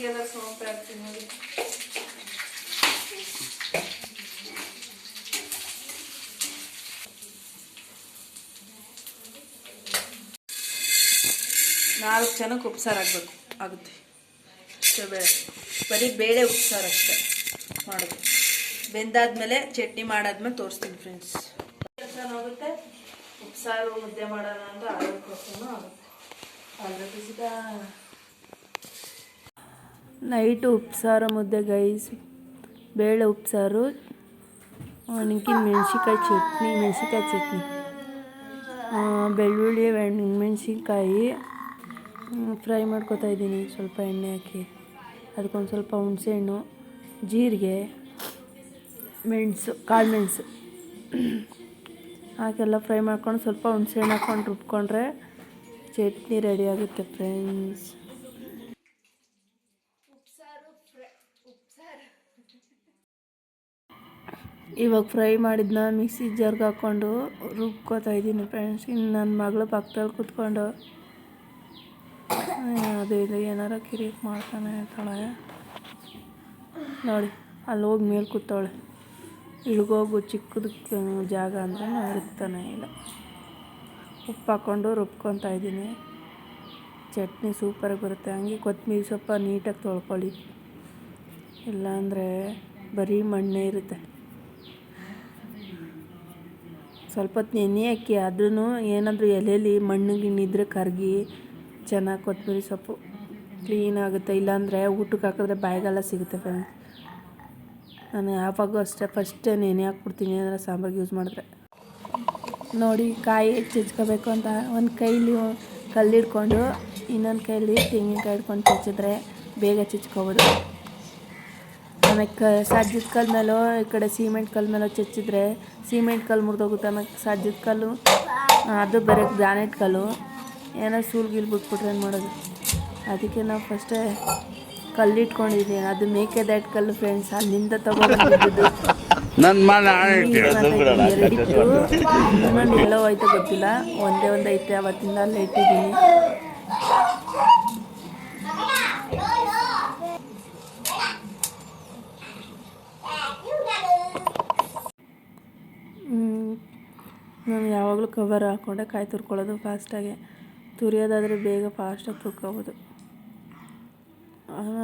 ಮಿಕ್ಸಿಗೆಲ್ಲ sound ಹಾಕ್ತೀನಿ ನೋಡಿ. ನಾಲ್ಕು ಜನಕ್ಕೆ ಉಪ್ಸಾರು ಆಗುತ್ತೆ ಅಷ್ಟೇ. ಬರೀ ಬೇಳೆ ಉಪ್ಸಾರು ಅಷ್ಟೇ ಮಾಡೋದು. ಬೆಂದಾದ್ಮೇಲೆ ಚಟ್ನಿ ಮಾಡಾದ್ಮೇಲೆ ತೋರಿಸ್ತೀನಿ ಫ್ರೆಂಡ್ಸ್. ಆಗುತ್ತೆ ಉಪ್ಸಾರು ಮುದ್ದೆ ಮಾಡೋಣ ಅಂತ ಆರೋಗ್ಯಕ್ಕೂ ಆಗುತ್ತೆ. ನೈಟು ಉಪ್ಸಾರು ಮುದ್ದೆ ಗೈಸ್. ಬೇಳೆ ಉಪ್ಸಾರು, ನಿಂಕಿನ ಮೆಣಸಿನ್ಕಾಯಿ ಚಟ್ನಿ, ಬೆಳ್ಳುಳ್ಳಿ ಮೆಣಸಿನ್ಕಾಯಿ ಫ್ರೈ ಮಾಡ್ಕೊತಾ ಇದ್ದೀನಿ. ಸ್ವಲ್ಪ ಎಣ್ಣೆ ಹಾಕಿ ಅದಕ್ಕೊಂದು ಸ್ವಲ್ಪ ಹುಣಸೆಹಣ್ಣು, ಜೀರಿಗೆ, ಕಾಳು ಮೆಣಸು ಹಾಗೆಲ್ಲ ಫ್ರೈ ಮಾಡ್ಕೊಂಡು ಸ್ವಲ್ಪ ಹುಣಸೆಹಣ್ಣು ಹಾಕ್ಕೊಂಡು ರುಬ್ಕೊಂಡ್ರೆ ಚಟ್ನಿ ರೆಡಿ ಆಗುತ್ತೆ ಫ್ರೆಂಡ್ಸ್. ಇವಾಗ ಫ್ರೈ ಮಾಡಿದ್ನ ಮಿಕ್ಸಿ ಜಾರ್ಗೆ ಹಾಕ್ಕೊಂಡು ರುಬ್ಕೋತಾ ಇದ್ದೀನಿ ಫ್ರೆಂಡ್ಸ್. ಇನ್ನು ನನ್ನ ಮಗಳು ಪಕ್ಕದಲ್ಲಿ ಕೂತ್ಕೊಂಡು ಅದು ಇದು ಏನಾರ ಕಿರಿಕ್ ಮಾಡ್ತಾನೆ ಇರ್ತಾಳೆ ನೋಡಿ. ಅಲ್ಲಿ ಹೋಗಿ ಮೇಲೆ ಕೂತವಳೆ. ಇಳಿಗೋಗು ಚಿಕ್ಕದು ಜಾಗ ಅಂದರೆ ಇರ್ತಾನೆ ಇಲ್ಲ. ಉಪ್ಪು ಹಾಕ್ಕೊಂಡು ರುಬ್ಕೊತಾ ಇದ್ದೀನಿ. ಚಟ್ನಿ ಸೂಪರಾಗಿ ಬರುತ್ತೆ. ಹಂಗೆ ಕೊತ್ತಂಬರಿ ಸೊಪ್ಪ ನೀಟಾಗಿ ತೊಳ್ಕೊಳ್ಳಿ, ಇಲ್ಲಾಂದರೆ ಬರೀ ಮಣ್ಣೇ ಇರುತ್ತೆ. ಸ್ವಲ್ಪ ಹೊತ್ತು ನೆನೆ ಹಾಕಿ, ಅದನ್ನು ಏನಾದರೂ ಎಲೆಯಲ್ಲಿ ಮಣ್ಣು ಗಿಣ್ಣಿದ್ರೆ ಕರಗಿ ಚೆನ್ನಾಗಿ ಕೊತ್ತಂಬರಿ ಸೊಪ್ಪು ಕ್ಲೀನ್ ಆಗುತ್ತೆ. ಇಲ್ಲಾಂದರೆ ಊಟಕ್ಕೆ ಹಾಕಿದ್ರೆ ಬಾಯಿಗೆಲ್ಲ ಸಿಗುತ್ತೆ ಫ್ರೆಂಡ್ಸ್. ನಾನು ಯಾವಾಗೂ ಅಷ್ಟೇ ಫಸ್ಟೇ ನೆನೆ ಹಾಕ್ಬಿಡ್ತೀನಿ ಅಂದರೆ ಸಾಂಬಾರಿಗೆ ಯೂಸ್ ಮಾಡಿದ್ರೆ. ನೋಡಿ ಕಾಯಿ ಚಚ್ಕೋಬೇಕು ಅಂತ ಒಂದು ಕೈಲಿ ಕಲ್ಲಿಡ್ಕೊಂಡು ಇನ್ನೊಂದು ಕೈಲಿ ತೆಂಗಿನಕಾಯಿ ಹಿಡ್ಕೊಂಡು ಚಚ್ಚಿದ್ರೆ ಬೇಗ ಚಚ್ಕೋಬೋದು. ಆಮೇಲೆ ಸಜ್ಜದ ಕಲ್ಲು ಮೇಲೋ ಈ ಕಡೆ ಸಿಮೆಂಟ್ ಕಲ್ಲು ಮೇಲೋ ಚಚ್ಚಿದ್ರೆ ಸಿಮೆಂಟ್ ಕಲ್ಲು ಮುರಿದೋಗುತ್ತೆ. ಆಮೇಲೆ ಸಜ್ಜದ ಕಲ್ಲು ಅದು ಬೇರೆ ಗ್ರಾನೈಟ್ ಕಲ್ಲು ಏನೋ ಸೂಲ್ಗಿಲ್ ಬಿಟ್ಬಿಟ್ರೆ ಏನು ಮಾಡೋದು. ಅದಕ್ಕೆ ನಾವು ಫಸ್ಟೇ ಕಲ್ಲಿಟ್ಕೊಂಡಿದ್ದೀನಿ. ಅದು ಮೇಕೆದಾಟ್ ಕಲ್ಲು ಫ್ರೆಂಡ್ಸ್, ಅಲ್ಲಿಂದ ತಗೊಂಡಿದ್ದು. ಇನ್ನೊಂದು ಎಲ್ಲೋ ಐತೆ ಗೊತ್ತಿಲ್ಲ, ಒಂದೇ ಐತೆ. ಅವತ್ತಿಂದ ಅಲ್ಲೇ ಇಟ್ಟಿದ್ದೀನಿ. ನಾನು ಯಾವಾಗಲೂ ಕವರ್ ಹಾಕ್ಕೊಂಡೆ ಕಾಯಿ ತುರ್ಕೊಳ್ಳೋದು ಫಾಸ್ಟಾಗಿ. ತುರಿಯೋದಾದರೆ ಬೇಗ ಫಾಸ್ಟಾಗಿ ತುರ್ಕೋಬೋದು.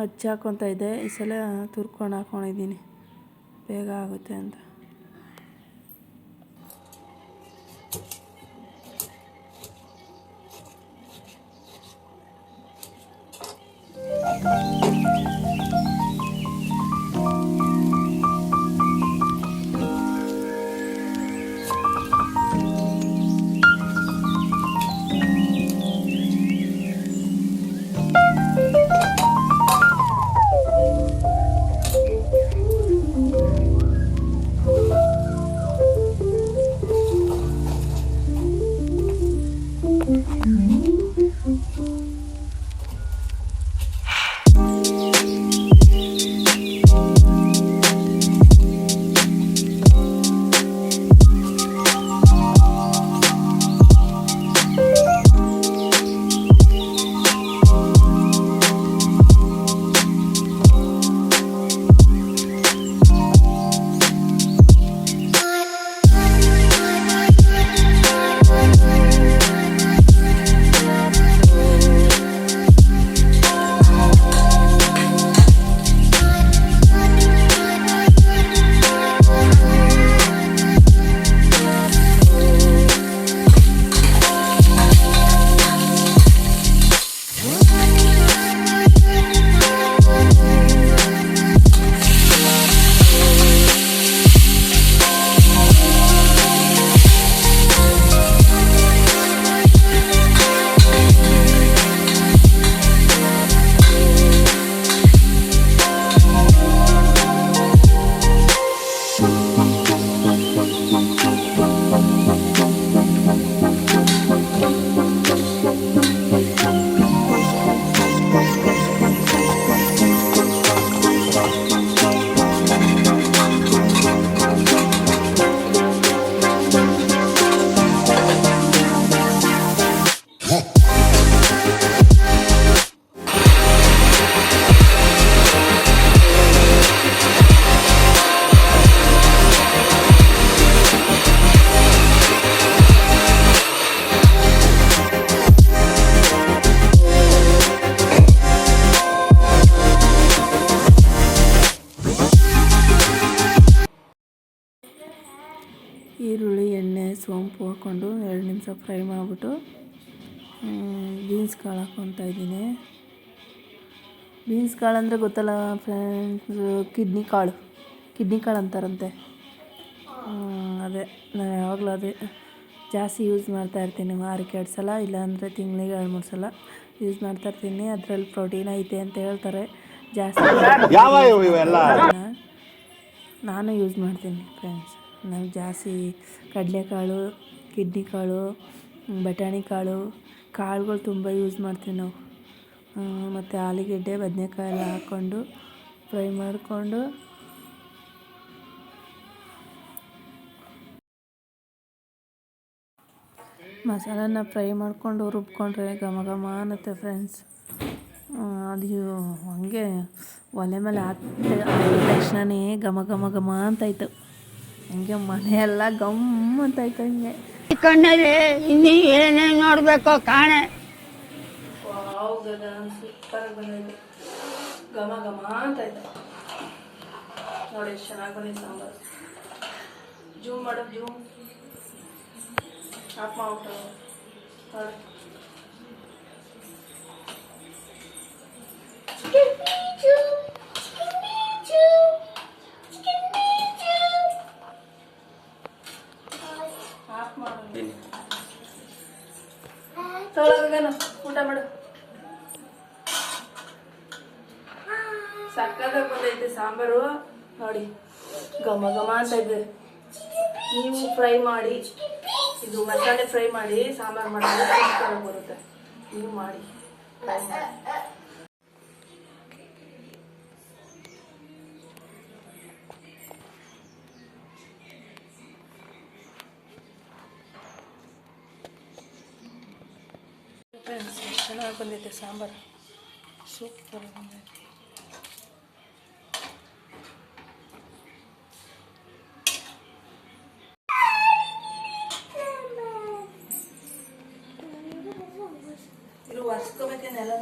ಹಚ್ಚಿ ಹಾಕ್ಕೊತಾ ಇದ್ದೆ, ಈ ಸಲ ತುರ್ಕೊಂಡು ಹಾಕ್ಕೊಂಡಿದ್ದೀನಿ ಬೇಗ ಆಗುತ್ತೆ ಅಂತ. ಸೋಂಪು ಹಾಕ್ಕೊಂಡು 2 ನಿಮಿಷ ಫ್ರೈ ಮಾಡಿಬಿಟ್ಟು ಬೀನ್ಸ್ ಕಾಳು ಹಾಕ್ಕೊತಾ ಇದ್ದೀನಿ. ಬೀನ್ಸ್ ಕಾಳು ಅಂದರೆ ಗೊತ್ತಲ್ಲ ಫ್ರೆಂಡ್ಸ್, ಕಿಡ್ನಿ ಕಾಳು ಅಂತಾರಂತೆ. ಅದೇ ನಾನು ಯಾವಾಗಲೂ ಅದೇ ಜಾಸ್ತಿ ಯೂಸ್ ಮಾಡ್ತಾಯಿರ್ತೀನಿ. ವಾರಕ್ಕೆ 2 ಸಲ, ಇಲ್ಲಾಂದರೆ ತಿಂಗಳಿಗೆ 2-3 ಸಲ ಯೂಸ್ ಮಾಡ್ತಾಯಿರ್ತೀನಿ. ಅದರಲ್ಲಿ ಪ್ರೋಟೀನ್ ಐತೆ ಅಂತ ಹೇಳ್ತಾರೆ. ಜಾಸ್ತಿ ನಾನು ಯೂಸ್ ಮಾಡ್ತೀನಿ ಫ್ರೆಂಡ್ಸ್. ನಾವು ಜಾಸ್ತಿ ಕಡಲೆಕಾಳು, ಕಿಡ್ನಿ ಕಾಳು, ಬಟಾಣಿ ಕಾಳುಗಳು ತುಂಬ ಯೂಸ್ ಮಾಡ್ತೀವಿ ನಾವು. ಮತ್ತು ಆಲೂಗೆಡ್ಡೆ, ಬದನೆಕಾಯಿ ಎಲ್ಲ ಹಾಕ್ಕೊಂಡು ಫ್ರೈ ಮಾಡಿಕೊಂಡು ಮಸಾಲನ ಫ್ರೈ ಮಾಡಿಕೊಂಡು ರುಬ್ಕೊಂಡ್ರೆ ಘಮ ಘಮ ಅನ್ನುತ್ತೆ ಫ್ರೆಂಡ್ಸ್. ಅದು ಹಂಗೆ ಒಲೆ ಮೇಲೆ ಹಾಕಿದ ತಕ್ಷಣವೇ ಘಮ ಘಮ ಘಮ ಅಂತಾಯಿತು. ಹಂಗೆ ಮನೆಯೆಲ್ಲ ಗಮ್ ಅಂತಾಯಿತು. ಹಿಂಗೆ ಕಣ್ಣಲ್ಲಿ ಇನ್ನೂ ಏನೇನು ನೋಡಬೇಕೋ ಕಾಣೆ. ಸೂಪರಾಗಿ ಬಂದೈತೆ, ಘಮ ಘಮ ಅಂತಾಯಿತು ನೋಡಿ. ಎಷ್ಟು ಚೆನ್ನಾಗಿ ಬಂದಿತ್ತು ಸಾಂಬಾರು. ಜೂಮ್ ಮಾಡು, ಜೂಮ್ ಆಫ್ ಮಾಡ್ಬಿಟ್ಟು ನೋಡಿ. ಆಫ್ ಮಾಡು, ತೊಗೊಳಗೇನು ಊಟ ಮಾಡು. ಸಕ್ಕತ್ತಾಗಿ ಬಂದೈತೆ ಸಾಂಬಾರು ನೋಡಿ, ಘಮ ಘಮ ಅಂತ ಇದೆ. ನೀವು ಫ್ರೈ ಮಾಡಿ, ಇದು ಮಸಾಲೆ ಫ್ರೈ ಮಾಡಿ ಸಾಂಬಾರು ಮಾಡಿದ್ರೆ ಸೂಪರಾಗಿ ಬರುತ್ತೆ. ನೀವು ಮಾಡಿ ಟ್ರೈ ಮಾಡಿ. ಫ್ರೆಂಡ್ಸ್, ಚೆನ್ನಾಗಿ ಬಂದೈತೆ ಸಾಂಬಾರು, ಸೂಪರ್ ಬಂದೈತೆ. ಇದು ಒರೆಸ್ಕೋಬೇಕೇನೆಲ್ಲ.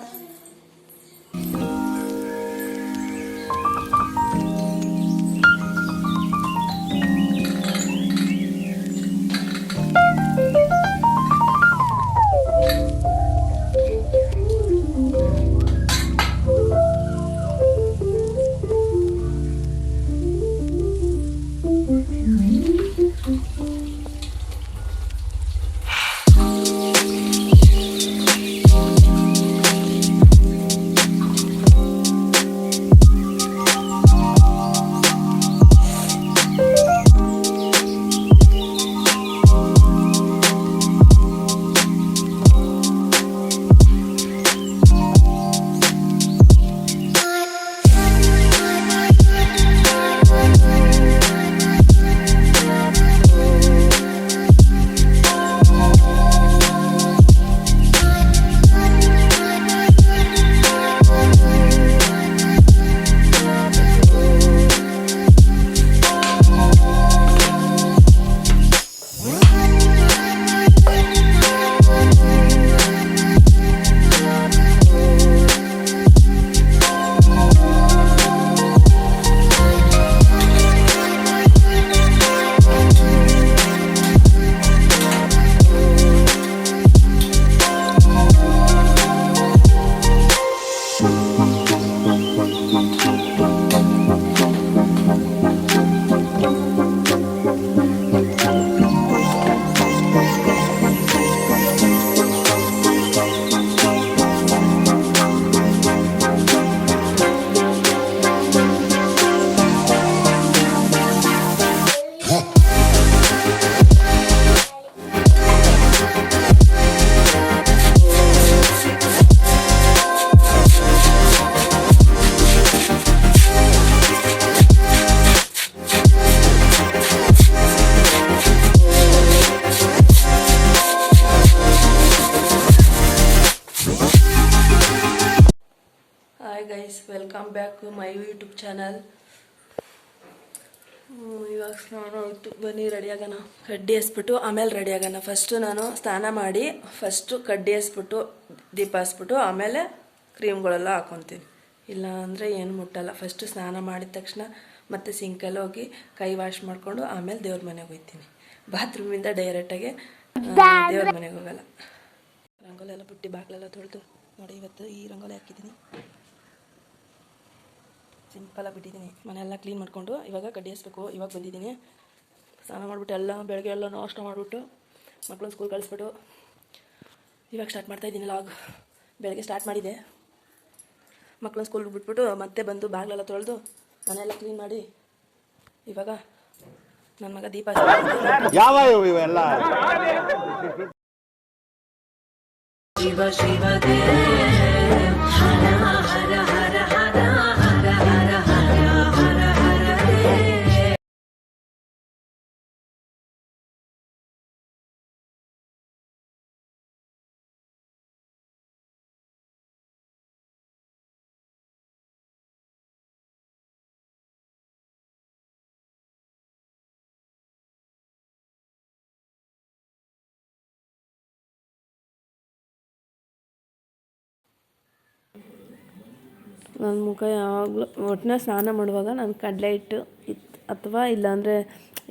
Welcome back to my YouTube channel. ಇವಾಗ ಸ್ನಾನ ಆಯಿತು, ಬನ್ನಿ ರೆಡಿ ಆಗೋಣ. ಕಡ್ಡಿ ಹಸ್ಬಿಟ್ಟು ಆಮೇಲೆ ರೆಡಿ ಆಗೋಣ. ಫಸ್ಟು ನಾನು ಸ್ನಾನ ಮಾಡಿ ಕಡ್ಡಿ ಹಸ್ಬಿಟ್ಟು ದೀಪ ಹಸ್ಬಿಟ್ಟು ಆಮೇಲೆ ಕ್ರೀಮ್ಗಳೆಲ್ಲ ಹಾಕ್ಕೊತೀನಿ. ಇಲ್ಲ ಅಂದರೆ ಏನು ಮುಟ್ಟಲ್ಲ. ಫಸ್ಟು ಸ್ನಾನ ಮಾಡಿದ ತಕ್ಷಣ ಮತ್ತೆ ಸಿಂಕಲ್ಲಿ ಹೋಗಿ ಕೈ ವಾಶ್ ಮಾಡಿಕೊಂಡು ಆಮೇಲೆ ದೇವ್ರ ಮನೆಗೆ ಹೋಗ್ತೀನಿ. ಬಾತ್ರೂಮಿಂದ ಡೈರೆಕ್ಟಾಗಿ ದೇವ್ರ ಮನೆಗೆ ಹೋಗಲ್ಲ. ರಂಗೋಲಿ ಎಲ್ಲ ಬಿಟ್ಟು ಬಾಗಿಲೆಲ್ಲ ತೊಳೆದು ನೋಡಿ, ಇವತ್ತು ಈ ರಂಗೋಲಿ ಹಾಕಿದ್ದೀನಿ. ಸಿಂಪಲಾಗಿ ಬಿಟ್ಟಿದ್ದೀನಿ. ಮನೆಯೆಲ್ಲ ಕ್ಲೀನ್ ಮಾಡಿಕೊಂಡು ಇವಾಗ ಕಡ್ಡಿ ಹಸ್ಬೇಕು. ಇವಾಗ ಬಂದಿದ್ದೀನಿ. ಸ್ನಾನ ಮಾಡಿಬಿಟ್ಟು ಎಲ್ಲ ಬೆಳಗ್ಗೆ ಎಲ್ಲ ನಾಷ್ಟ ಮಾಡಿಬಿಟ್ಟು ಮಕ್ಕಳನ್ನ ಸ್ಕೂಲ್ ಕಳಿಸ್ಬಿಟ್ಟು ಇವಾಗ ಸ್ಟಾರ್ಟ್ ಮಾಡ್ತಾಯಿದ್ದೀನಿ ಲಾಗ್. ಬೆಳಗ್ಗೆ ಸ್ಟಾರ್ಟ್ ಮಾಡಿದೆ. ಮಕ್ಕಳನ್ನ ಸ್ಕೂಲ್ಗೆ ಬಿಟ್ಬಿಟ್ಟು ಮತ್ತೆ ಬಂದು ಬಾಗಿಲೆಲ್ಲ ತೊಳೆದು ಮನೆಯೆಲ್ಲ ಕ್ಲೀನ್ ಮಾಡಿ ಇವಾಗ ನನ್ನ ಮಗ ದೀಪ ಯಾವ ಇವೆಲ್ಲ ಶಿವ ಶಿವ ಹರ ಹರ ಹರ ಹರ ಹರ ಹರ ಹರ ಹರ ಹರ ನನ್ನ ಮುಖ ಯಾವಾಗಲೂ ಒಟ್ಟಿನ ಸ್ನಾನ ಮಾಡುವಾಗ ನಾನು ಕಡಲೆ ಹಿಟ್ಟು ಅಥವಾ ಇಲ್ಲಾಂದರೆ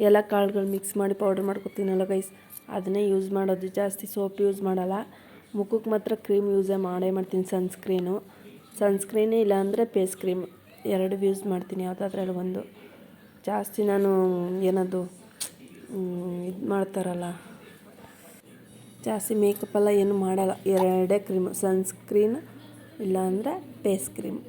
ಎಲ್ಲ ಕಾಳುಗಳು ಮಿಕ್ಸ್ ಮಾಡಿ ಪೌಡ್ರ್ ಮಾಡ್ಕೊತೀನಲ್ಲ ಗೈಸ್, ಅದನ್ನೇ ಯೂಸ್ ಮಾಡೋದು ಜಾಸ್ತಿ. ಸೋಪ್ ಯೂಸ್ ಮಾಡಲ್ಲ. ಮುಖಕ್ಕೆ ಮಾತ್ರ ಕ್ರೀಮ್ ಯೂಸೇ ಮಾಡ್ತೀನಿ. ಸನ್ಸ್ಕ್ರೀನೇ ಇಲ್ಲಾಂದರೆ ಫೇಸ್ ಕ್ರೀಮ್ ಎರಡು ಯೂಸ್ ಮಾಡ್ತೀನಿ, ಯಾವುದಾದ್ರಲ್ಲಿ ಒಂದು. ಜಾಸ್ತಿ ನಾನು ಏನದು ಇದು ಮಾಡ್ತಾರಲ್ಲ, ಜಾಸ್ತಿ ಮೇಕಪ್ಪೆಲ್ಲ ಏನು ಮಾಡಲ್ಲ. ಎರಡೇ ಕ್ರೀಮು, ಸನ್ಸ್ಕ್ರೀನ್ ಇಲ್ಲಾಂದರೆ ಫೇಸ್ ಕ್ರೀಮ್.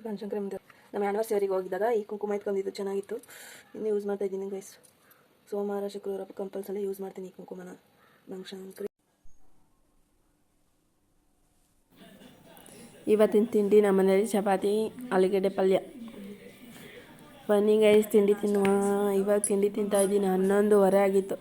ಬನಶಂಕರಿ ಮುಂದೆ ನಮ್ಮ ಆ್ಯನಿವರ್ಸರಿಗೆ ಹೋಗಿದ್ದಾಗ ಈ ಕುಂಕುಮ ಇಟ್ಕೊಂಡಿದ್ದು ಚೆನ್ನಾಗಿತ್ತು. ಇನ್ನೂ ಯೂಸ್ ಮಾಡ್ತಾಯಿದ್ದೀನಿ ಗೈಸ್. ಸೋಮವಾರ ಶುಕ್ರವಾರ ಕಂಪಲ್ಸರಿ ಯೂಸ್ ಮಾಡ್ತೀನಿ ಈ ಕುಂಕುಮನ. ಬನಶಂಕರಿ ಇವತ್ತಿನ ತಿಂಡಿ ನಮ್ಮ ಮನೇಲಿ ಚಪಾತಿ ಆಲೂಗಡ್ಡೆ ಪಲ್ಯ. ಬನ್ನಿ ಗೈಸ್ ತಿಂಡಿ ತಿನ್ನುವ. ಇವಾಗ ತಿಂಡಿ ತಿಂತಾಯಿದ್ದೀನಿ. 11:30 ಆಗಿತ್ತು.